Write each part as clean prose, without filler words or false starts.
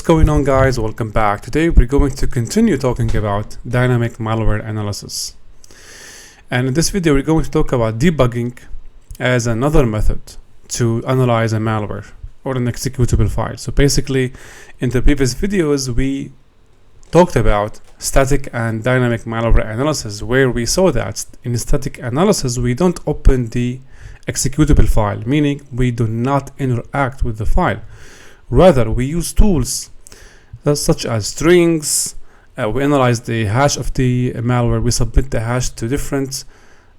going on, guys? Welcome back. Today we're going to continue talking about dynamic malware analysis, and in this video we're going to talk about debugging as another method to analyze a malware or an executable file. So basically, in the previous videos we talked about static and dynamic malware analysis, where we saw that in static analysis we don't open the executable file, meaning we do not interact with the file. Rather, we use tools such as strings. We analyze the hash of the malware. We submit the hash to different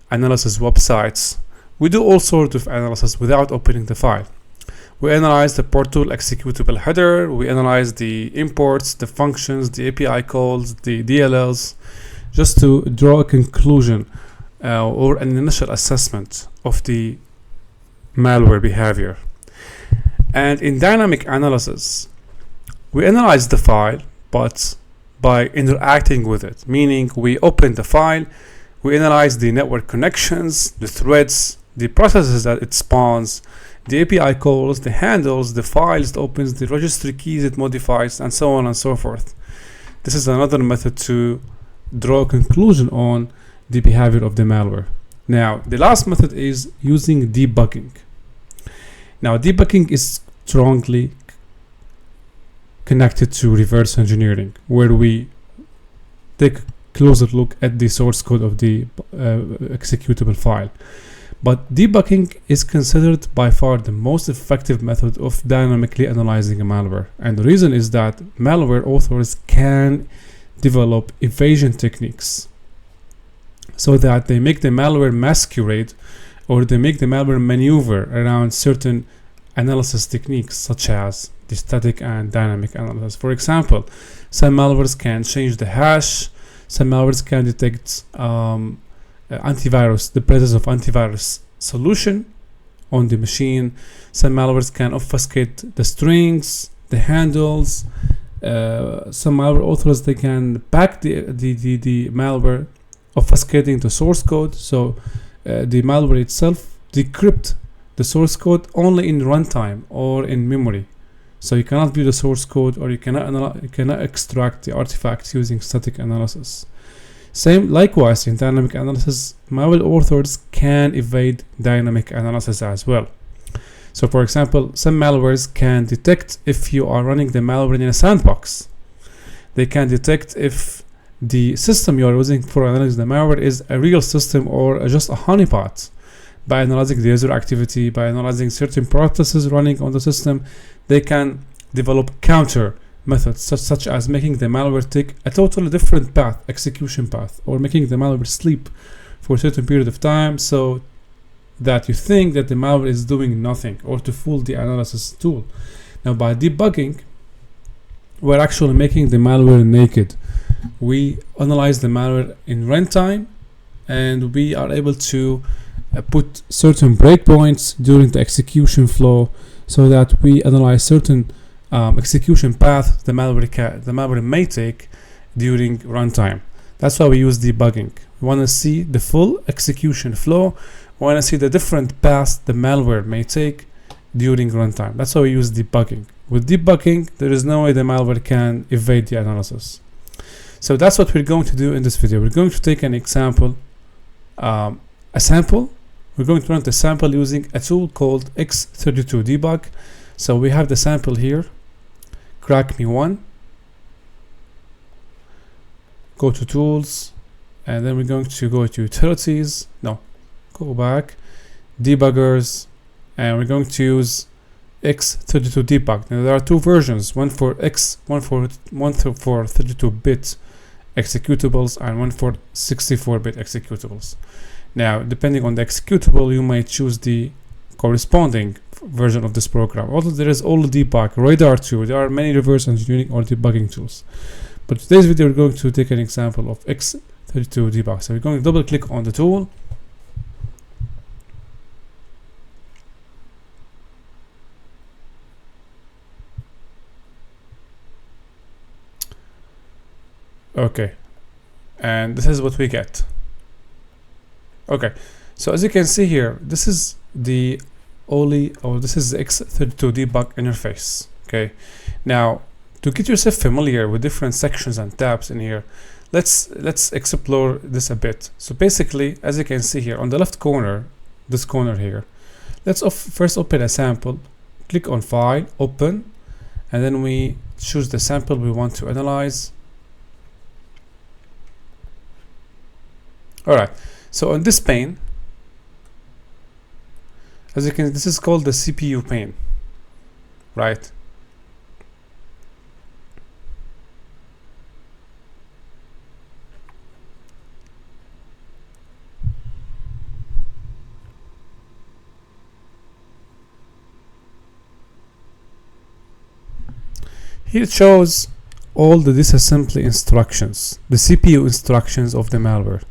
analysis websites. We do all sorts of analysis without opening the file. We analyze the portal executable header. We analyze the imports, the functions, the API calls, the DLLs, just to draw a conclusion or an initial assessment of the malware behavior. And in dynamic analysis, we analyze the file, but by interacting with it, meaning we open the file, we analyze the network connections, the threads, the processes that it spawns, the API calls, the handles, the files it opens, the registry keys it modifies, and so on and so forth. This is another method to draw a conclusion on the behavior of the malware. Now, the last method is using debugging. Now, debugging is strongly connected to reverse engineering, where we take a closer look at the source code of the executable file. But debugging is considered by far the most effective method of dynamically analyzing a malware. And the reason is that malware authors can develop evasion techniques so that they make the malware masquerade, or they make the malware maneuver around certain analysis techniques such as the static and dynamic analysis. For example, some malwares can change the hash, some malwares can detect antivirus, the presence of antivirus solution on the machine, some malwares can obfuscate the strings, the handles, some malware authors, they can back the malware, obfuscating the source code. So the malware itself decrypt the source code only in runtime or in memory. So you cannot view the source code, or you cannot extract the artifacts using static analysis. Same likewise in dynamic analysis, malware authors can evade dynamic analysis as well. So for example, some malwares can detect if you are running the malware in a sandbox. They can detect if the system you are using for analyzing the malware is a real system or just a honeypot. By analyzing the user activity, by analyzing certain processes running on the system, they can develop counter methods such as making the malware take a totally different path, execution path, or making the malware sleep for a certain period of time so that you think that the malware is doing nothing, or to fool the analysis tool. Now, by debugging, we're actually making the malware naked. We analyze the malware in runtime, and we are able to put certain breakpoints during the execution flow so that we analyze certain execution path the malware may take during runtime. That's why we use debugging. We want to see the full execution flow. We want to see the different paths the malware may take during runtime. That's why we use debugging. With debugging, there is no way the malware can evade the analysis. So that's what we're going to do in this video. We're going to take an example, a sample. We're going to run the sample using a tool called X32 Debug. So we have the sample here, TryHackMe 1. Go to Tools, and then we're going to go to Utilities. No, go back, Debuggers, and we're going to use X32 Debug. Now there are two versions, one for 32-bit executables and one for 64-bit executables. Now, depending on the executable, you might choose the corresponding version of this program. Also, there is all debug, radar too. There are many reverse engineering or debugging tools. But today's video, we're going to take an example of X32 Debug. So we're going to double click on the tool. Okay, and this is what we get. Okay, so as you can see here, this is the this is the X32 debug interface. Okay, now to get yourself familiar with different sections and tabs in here, let's explore this a bit. So basically, as you can see here on the left corner, this corner here, let's first open a sample. Click on File, Open, and then we choose the sample we want to analyze. Alright, so on this pane, as you can, this is called the CPU pane, right? Here it shows all the disassembly instructions, the CPU instructions of the malware.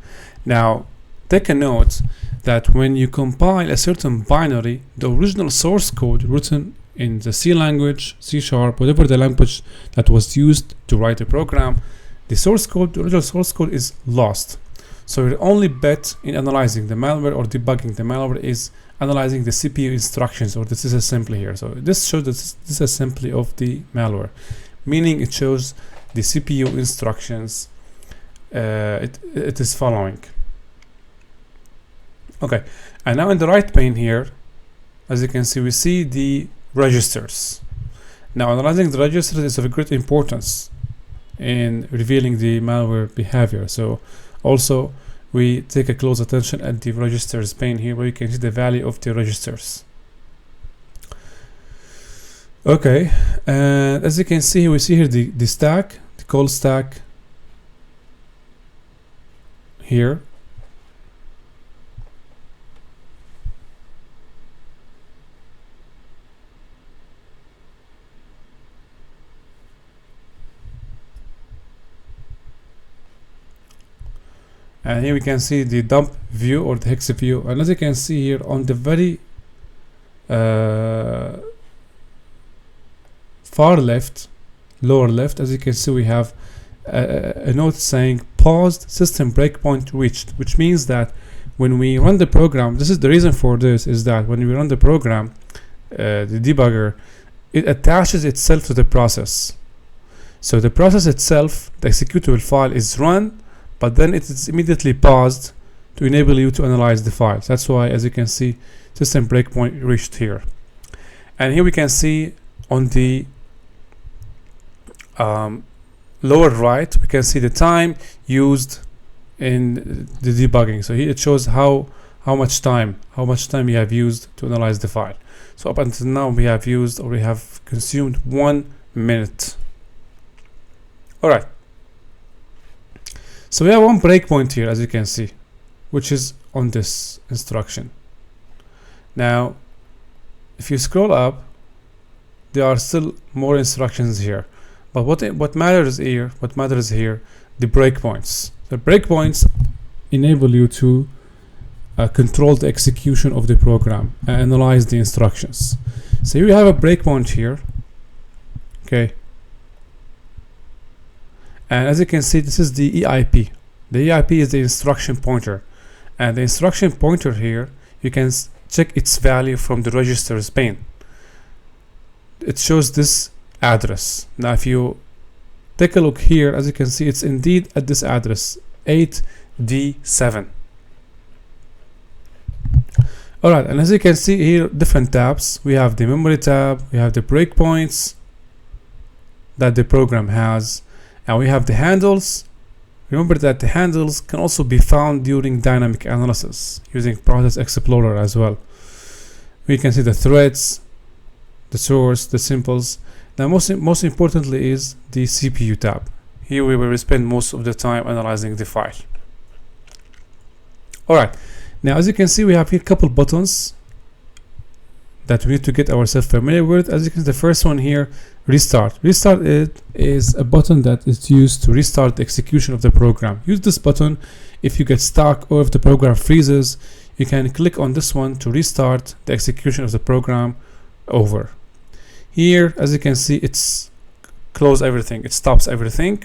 Now, take a note that when you compile a certain binary, the original source code written in the C language, C#, whatever the language that was used to write the program, the source code, the original source code is lost. So your only bet in analyzing the malware or debugging the malware is analyzing the CPU instructions or the disassembly here. So this shows the disassembly of the malware, meaning it shows the CPU instructions it is following. Okay, and now in the right pane here, as you can see, we see the registers. Now analyzing the registers is of great importance in revealing the malware behavior. So also we take a close attention at the registers pane here, where you can see the value of the registers. Okay, and as you can see, we see here the stack, the call stack here. And here we can see the dump view or the hex view, and as you can see here on the very far left, lower left, as you can see, we have a note saying paused system breakpoint reached, which means that when we run the program, this is the reason for this, is that when we run the program, the debugger, it attaches itself to the process. So the process itself, the executable file, is run, but then it is immediately paused to enable you to analyze the files. That's why, as you can see, system breakpoint reached here. And here we can see on the lower right, we can see the time used in the debugging. So here it shows how much time we have used to analyze the file. So up until now we have used, or we have consumed 1 minute. All right. So we have one breakpoint here, as you can see, which is on this instruction. Now, if you scroll up, there are still more instructions here. But what matters here, the breakpoints. The breakpoints enable you to control the execution of the program and analyze the instructions. So you have a breakpoint here, okay. And as you can see, this is the EIP. The EIP is the instruction pointer, and the instruction pointer here, you can check its value from the registers pane. It shows this address. Now if you take a look here, as you can see, it's indeed at this address, 8D7. Alright, and as you can see here, different tabs. We have the memory tab, we have the breakpoints that the program has, and we have the handles. Remember that the handles can also be found during dynamic analysis using Process Explorer as well. We can see the threads, the source, the symbols. Now most importantly is the CPU tab. Here we will spend most of the time analyzing the file. Alright, now as you can see, we have here a couple buttons that we need to get ourselves familiar with. As you can see, the first one here, restart. Restart is a button that is used to restart the execution of the program. Use this button if you get stuck or if the program freezes. You can click on this one to restart the execution of the program over. Here, as you can see, it's close everything. It stops everything.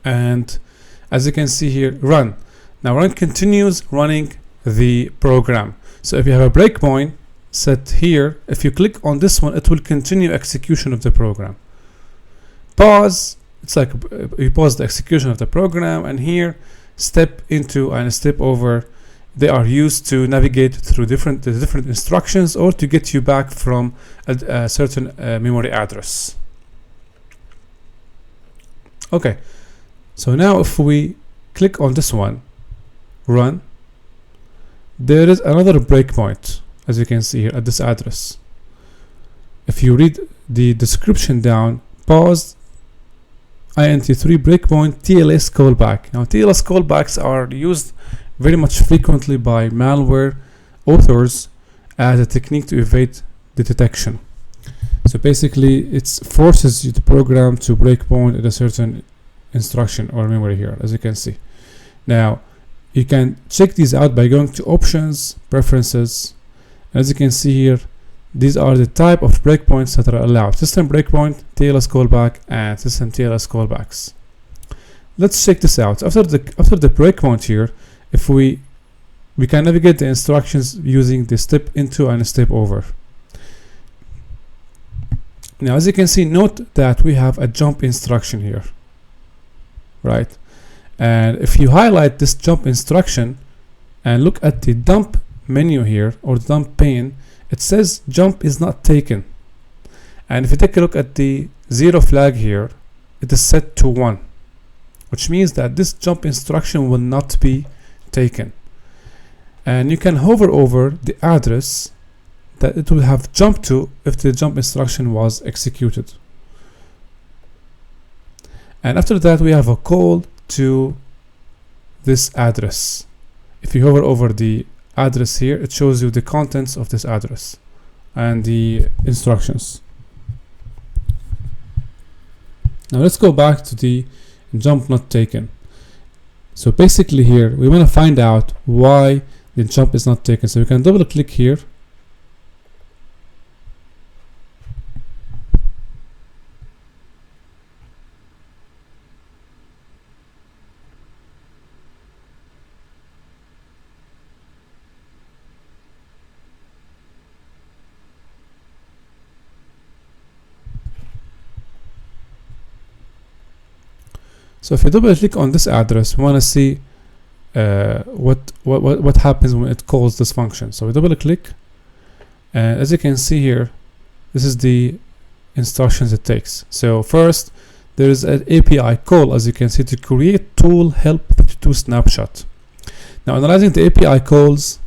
And as you can see here, run. Now run continues running the program. So if you have a breakpoint, set here, if you click on this one, it will continue execution of the program. Pause, it's like you pause the execution of the program, and here step into and step over, they are used to navigate through the different instructions or to get you back from a certain memory address. Okay, so now if we click on this one, run, there is another breakpoint, as you can see here at this address. If you read the description down, pause int3 breakpoint TLS callback. Now TLS callbacks are used very much frequently by malware authors as a technique to evade the detection. So basically it forces you to program to breakpoint at a certain instruction or memory here, as you can see. Now you can check these out by going to options, preferences. As you can see here, these are the type of breakpoints that are allowed: system breakpoint, TLS callback, and system TLS callbacks. Let's check this out. After the breakpoint here, if we can navigate the instructions using the step into and step over. Now as you can see, note that we have a jump instruction here, right? And if you highlight this jump instruction and look at the dump menu here, or the dump pane, it says jump is not taken. And if you take a look at the 0 flag here, it is set to 1, which means that this jump instruction will not be taken. And you can hover over the address that it will have jumped to if the jump instruction was executed. And after that, we have a call to this address. If you hover over the address here, it shows you the contents of this address and the instructions. Now let's go back to the jump not taken. So basically here we want to find out why the jump is not taken. So we can double click here. So if you double click on this address, we want to see what happens when it calls this function. So we double click, and as you can see here, this is the instructions it takes. So first, there is an API call, as you can see, to create tool help 32 snapshot. Now analyzing the API calls,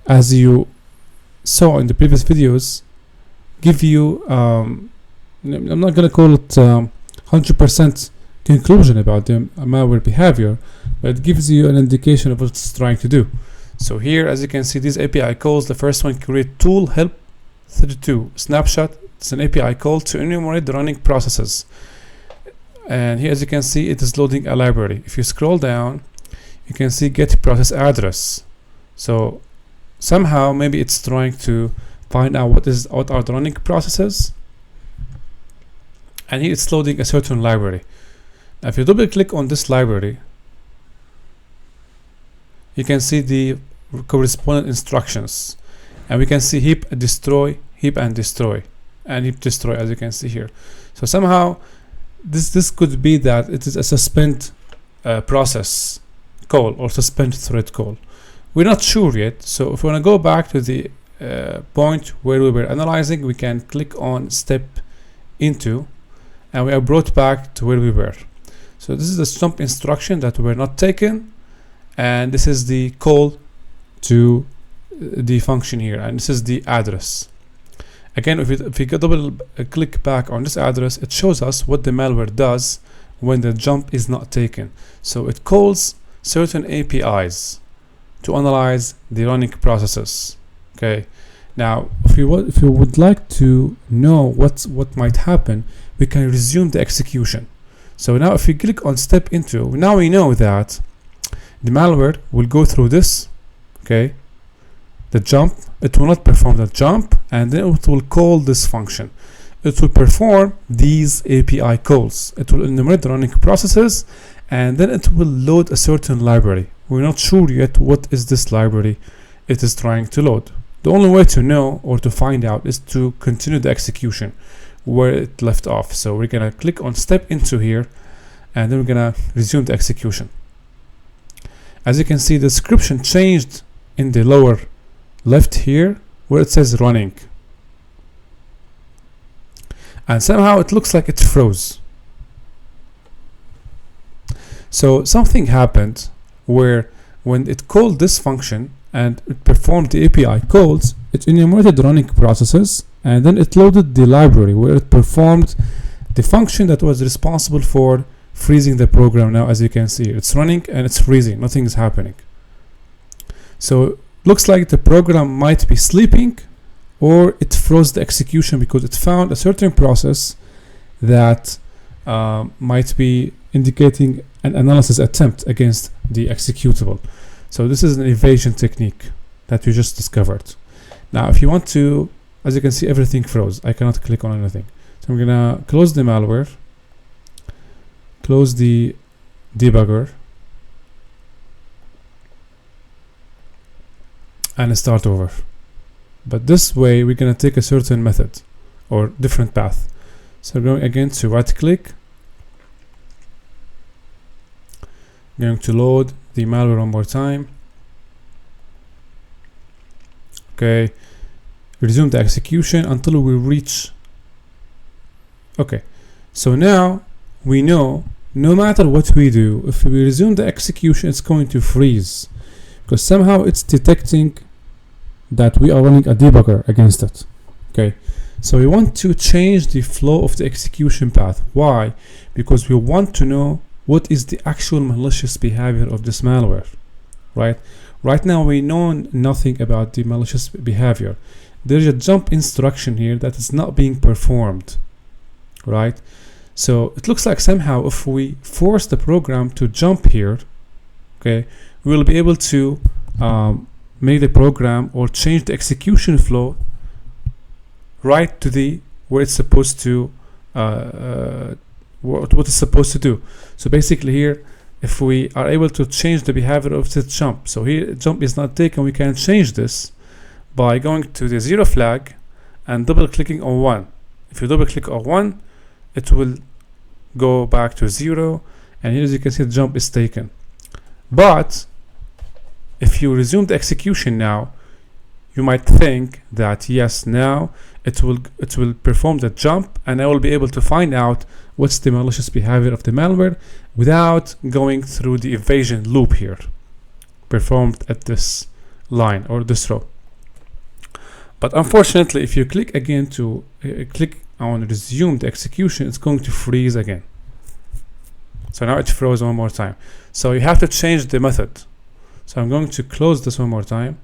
as you saw in the previous videos, give you I'm not going to call it 100% conclusion about the malware behavior, but it gives you an indication of what it's trying to do. So here, as you can see, these API calls, the first one, create tool help 32 snapshot. It's an API call to enumerate the running processes. And here, as you can see, it is loading a library. If you scroll down, you can see get process address. So somehow maybe it's trying to find out what are the running processes. And here it's loading a certain library. Now if you double click on this library, you can see the corresponding instructions, and we can see heap and destroy, and heap destroy, as you can see here. So somehow this could be that it is a suspend process call or suspend thread call. We're not sure yet. So if we want to go back to the point where we were analyzing, we can click on step into, and we are brought back to where we were. So this is the jump instruction that were not taken, and this is the call to the function here, and this is the address. Again, if we double click back on this address, it shows us what the malware does when the jump is not taken. So it calls certain APIs to analyze the running processes. Okay. Now, if you would like to know what might happen, we can resume the execution. So now if we click on step into, now we know that the malware will go through this, okay, the jump, it will not perform the jump, and then it will call this function. It will perform these API calls. It will enumerate the running processes, and then it will load a certain library. We're not sure yet what is this library it is trying to load. The only way to know or to find out is to continue the execution where it left off. So we're gonna click on step into here, and then we're gonna resume the execution. As you can see, the description changed in the lower left here where it says running, and somehow it looks like it froze. So something happened where when it called this function and it performed the API calls, it enumerated running processes, and then it loaded the library where it performed the function that was responsible for freezing the program. Now, as you can see, it's running and it's freezing, nothing is happening. So looks like the program might be sleeping, or it froze the execution because it found a certain process that might be indicating an analysis attempt against the executable. So this is an evasion technique that we just discovered. Now, if you want to, as you can see, everything froze. I cannot click on anything. So I'm gonna close the malware, close the debugger, and start over. But this way, we're gonna take a certain method or different path. So going again to right click, going to load the malware one more time. Okay, resume the execution until we reach. Okay, so now we know no matter what we do, if we resume the execution, it's going to freeze because somehow it's detecting that we are running a debugger against it. Okay, so we want to change the flow of the execution path. Why? Because we want to know what is the actual malicious behavior of this malware, right? Right now we know nothing about the malicious behavior. There's a jump instruction here that is not being performed, right? So it looks like somehow if we force the program to jump here, okay, we will be able to make the program or change the execution flow right to the where it's supposed to what it's supposed to do. So basically here, if we are able to change the behavior of the jump, so here jump is not taken, we can change this by going to the 0 flag and double clicking on 1. If you double click on 1, it will go back to 0, and here as you can see the jump is taken. But if you resume the execution now, you might think that yes, now it will perform the jump, and I will be able to find out what's the malicious behavior of the malware without going through the evasion loop here performed at this line or this row. But unfortunately, if you click again to click on resume the execution, it's going to freeze again. So now it froze one more time. So you have to change the method. So I'm going to close this one more time.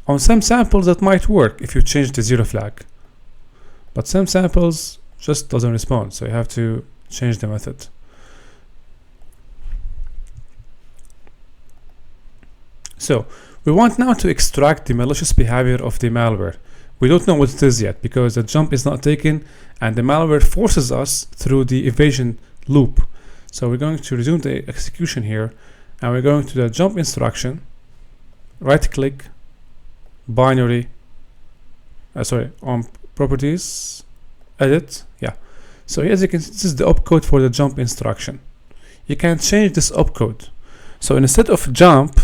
On some samples that might work if you change the 0 flag, but some samples just doesn't respond, so you have to change the method. So we want now to extract the malicious behavior of the malware. We don't know what it is yet because the jump is not taken and the malware forces us through the evasion loop. So we're going to resume the execution here, and we're going to the jump instruction, right click, binary, on properties, edit. Yeah, so here as you can see, this is the opcode for the jump instruction. You can change this opcode. So instead of jump,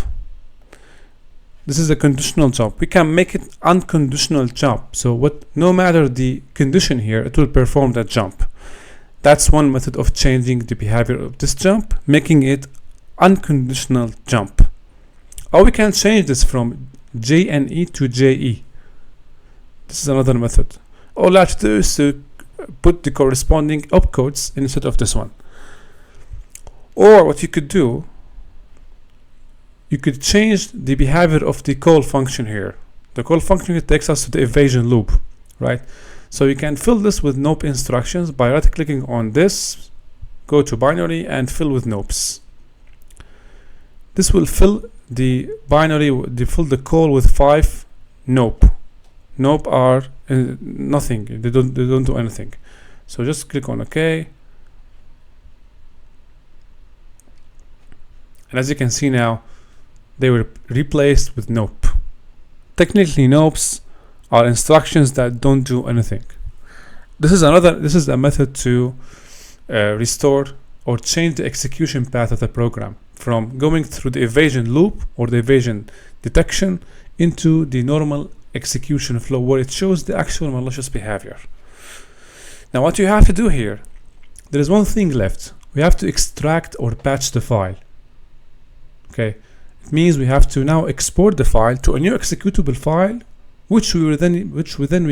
this is a conditional jump. We can make it unconditional jump. So no matter the condition here, it will perform that jump. That's one method of changing the behavior of this jump, making it unconditional jump. Or we can change this from JNE to JE. This is another method. All I have to do is to put the corresponding opcodes instead of this one. Or what you could do, you could change the behavior of the call function here. The call function takes us to the evasion loop, right? So you can fill this with nope instructions by right clicking on this, go to binary and fill with nopes. This will fill the binary, fill the call with 5 nope. Nope are nothing, they don't do anything. So just click on OK. And as you can see now, they were replaced with nope. Technically, nopes are instructions that don't do anything. This is a method to restore or change the execution path of the program from going through the evasion loop or the evasion detection into the normal execution flow where it shows the actual malicious behavior. Now what you have to do here, there is one thing left. We have to extract or patch the file. Okay, it means we have to now export the file to a new executable file which we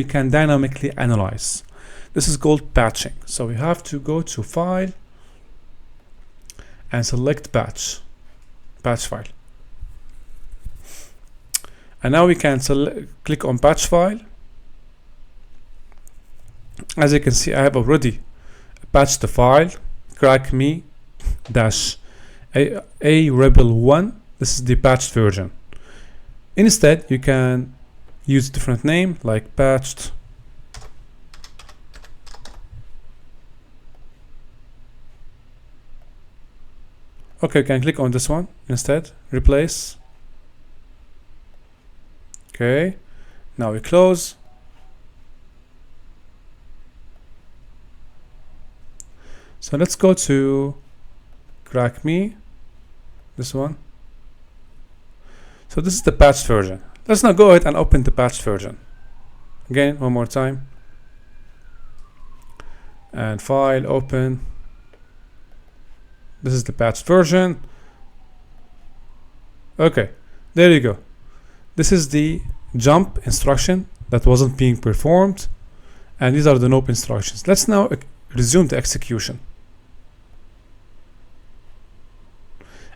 can dynamically analyze. This is called patching. So we have to go to File and select Patch File. And now we can click on Patch File. As you can see, I have already patched the file, TryHackMe -a rebel 1. This is the patched version. Instead, you can use a different name like patched. Okay, you can click on this one instead, replace. Okay, now we close. So let's go to TryHackMe, this one. So this is the patched version. Let's now go ahead and open the patched version. Again, one more time. And File, Open. This is the patched version. Okay, there you go. This is the jump instruction that wasn't being performed, and these are the nope instructions. Let's now resume the execution.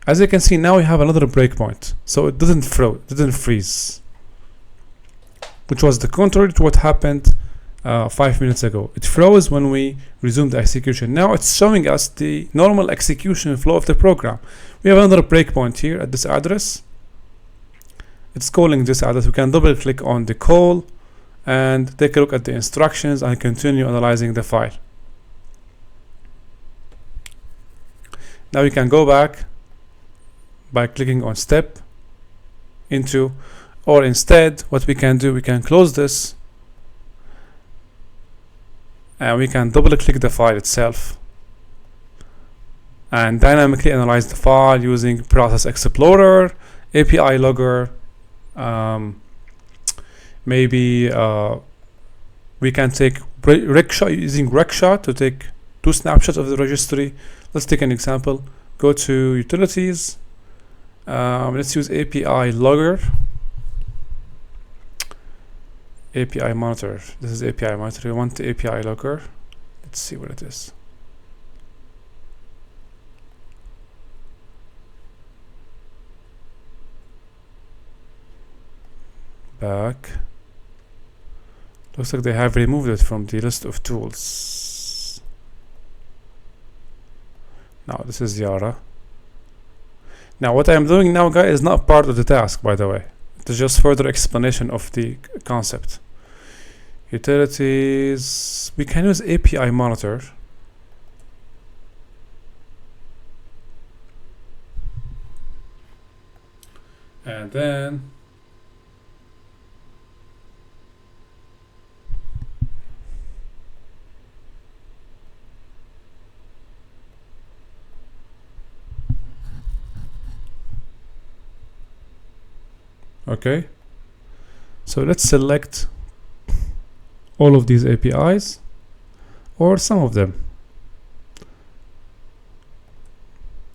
As you can see, now we have another breakpoint, so it didn't freeze, which was the contrary to what happened 5 minutes ago. It froze when we resumed the execution. Now it's showing us the normal execution flow of the program. We have another breakpoint here at this address. It's calling this address. We can double click on the call and take a look at the instructions and continue analyzing the file. Now we can go back by clicking on step into, or instead what we can do, we can close this and we can double click the file itself and dynamically analyze the file using Process Explorer, API Logger. Maybe we can take using Regshot to take 2 snapshots of the registry. Let's take an example. Go to Utilities. Let's use API Logger. API Monitor. This is API Monitor. We want the API Logger. Let's see what it is. Back. Looks like they have removed it from the list of tools. Now this is Yara. Now what I am doing now, guys, is not part of the task, by the way. It is just further explanation of the concept. Utilities. We can use API Monitor. And then okay, so let's select all of these APIs or some of them.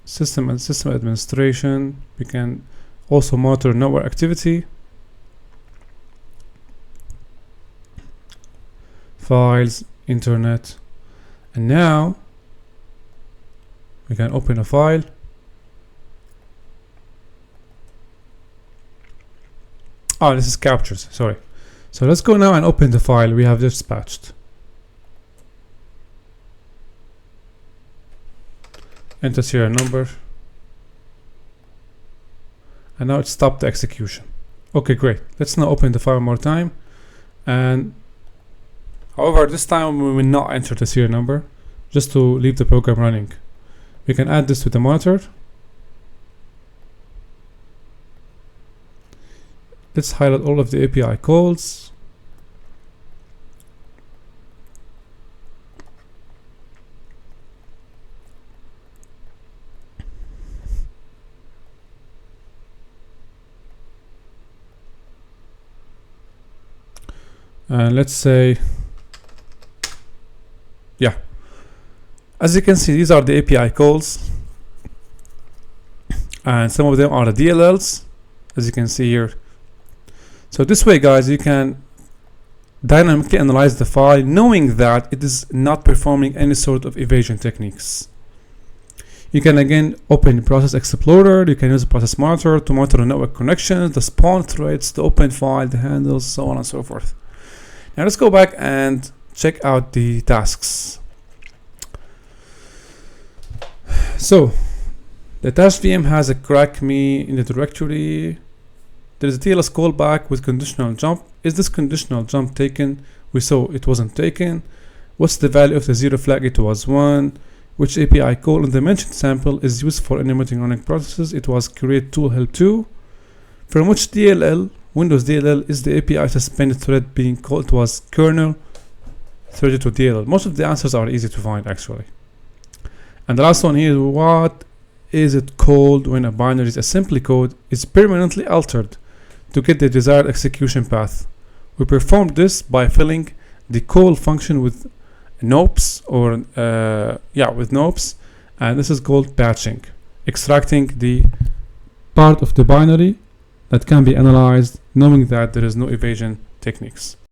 System and system administration. We can also monitor network activity, files, internet, and now we can open a file. Oh, this is captures, sorry. So let's go now and open the file we have just patched. Enter serial number. And now it stopped the execution. Okay, great. Let's now open the file one more time. And however, this time we will not enter the serial number, just to leave the program running. We can add this to the monitor. let's highlight all of the API calls. And let's say, yeah, as you can see, these are the API calls, and some of them are the DLLs, as you can see here. So this way, guys, you can dynamically analyze the file knowing that it is not performing any sort of evasion techniques. You can again open Process Explorer. You can use Process Monitor to monitor the network connections, the spawn threads, the open file, the handles, so on and so forth. Now let's go back and check out the tasks. So the task VM has a TryHackMe in the directory. There is a TLS callback with conditional jump. Is this conditional jump taken? We saw it wasn't taken. What's the value of the zero flag? It was 1. Which API call in the mentioned sample is used for enumerating running processes? It was create tool help 2. From which DLL, Windows DLL, is the API suspended thread being called? It was kernel 32 DLL. Most of the answers are easy to find actually. And the last one here is, what is it called when a binary's assembly code is permanently altered to get the desired execution path? We performed this by filling the call function with nopes, or with nopes, and this is called patching, extracting the part of the binary that can be analyzed knowing that there is no evasion techniques.